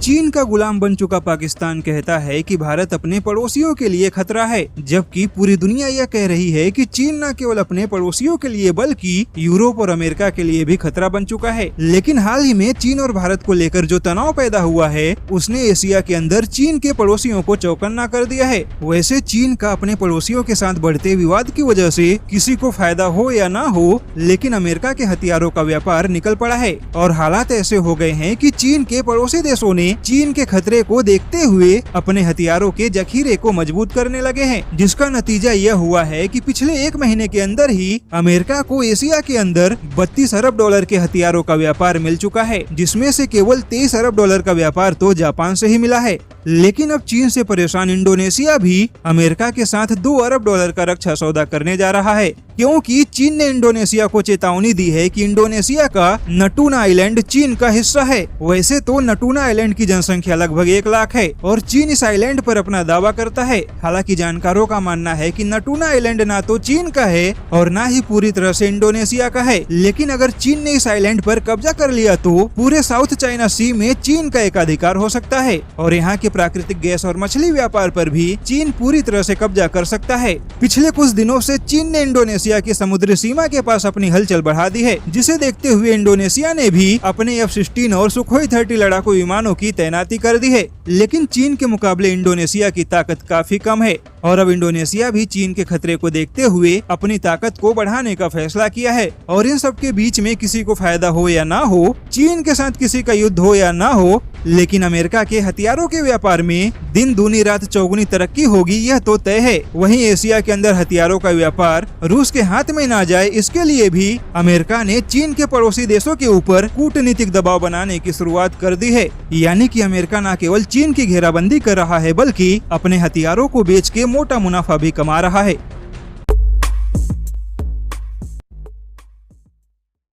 चीन का गुलाम बन चुका पाकिस्तान कहता है कि भारत अपने पड़ोसियों के लिए खतरा है, जबकि पूरी दुनिया यह कह रही है कि चीन न केवल अपने पड़ोसियों के लिए बल्कि यूरोप और अमेरिका के लिए भी खतरा बन चुका है। लेकिन हाल ही में चीन और भारत को लेकर जो तनाव पैदा हुआ है उसने एशिया के अंदर चीन के पड़ोसियों को चौकन्ना कर दिया है। वैसे चीन का अपने पड़ोसियों के साथ बढ़ते विवाद की वजह से किसी को फायदा हो या ना हो, लेकिन अमेरिका के हथियारों का व्यापार निकल पड़ा है और हालात ऐसे हो गए हैं कि चीन के पड़ोसी देशों ने चीन के खतरे को देखते हुए अपने हथियारों के जखीरे को मजबूत करने लगे हैं, जिसका नतीजा यह हुआ है कि पिछले एक महीने के अंदर ही अमेरिका को एशिया के अंदर 32 अरब डॉलर के हथियारों का व्यापार मिल चुका है, जिसमें से केवल 23 अरब डॉलर का व्यापार तो जापान से ही मिला है। लेकिन अब चीन से परेशान इंडोनेशिया भी अमेरिका के साथ 2 अरब डॉलर का रक्षा सौदा करने जा रहा है, क्योंकि चीन ने इंडोनेशिया को चेतावनी दी है कि इंडोनेशिया का नटूना आइलैंड चीन का हिस्सा है। वैसे तो नटूना आइलैंड की जनसंख्या लगभग 1 लाख है और चीन इस आइलैंड पर अपना दावा करता है। हालांकि जानकारों का मानना है कि नटूना आइलैंड ना तो चीन का है और ना ही पूरी तरह से इंडोनेशिया का है, लेकिन अगर चीन ने इस आइलैंड पर कब्जा कर लिया तो पूरे साउथ चाइना सी में चीन का एकाधिकार हो सकता है और यहाँ के प्राकृतिक गैस और मछली व्यापार पर भी चीन पूरी तरह से कब्जा कर सकता है। पिछले कुछ दिनों से चीन ने इंडोनेशिया की समुद्री सीमा के पास अपनी हलचल बढ़ा दी है, जिसे देखते हुए इंडोनेशिया ने भी अपने F-16 और सुखोई 30 लड़ाकू विमानों की तैनाती कर दी है। लेकिन चीन के मुकाबले इंडोनेशिया की ताकत काफी कम है और अब इंडोनेशिया भी चीन के खतरे को देखते हुए अपनी ताकत को बढ़ाने का फैसला किया है। और इन सब के बीच में किसी को फायदा हो या ना हो, चीन के साथ किसी का युद्ध हो या ना हो, लेकिन अमेरिका के हथियारों के व्यापार में दिन दूनी रात चौगुनी तरक्की होगी, यह तो तय है। वहीं एशिया के अंदर हथियारों का व्यापार रूस के हाथ में ना जाए, इसके लिए भी अमेरिका ने चीन के पड़ोसी देशों के ऊपर कूटनीतिक दबाव बनाने की शुरुआत कर दी है। यानी कि अमेरिका न केवल चीन की घेराबंदी कर रहा है बल्कि अपने हथियारों को बेच के मोटा मुनाफा भी कमा रहा है।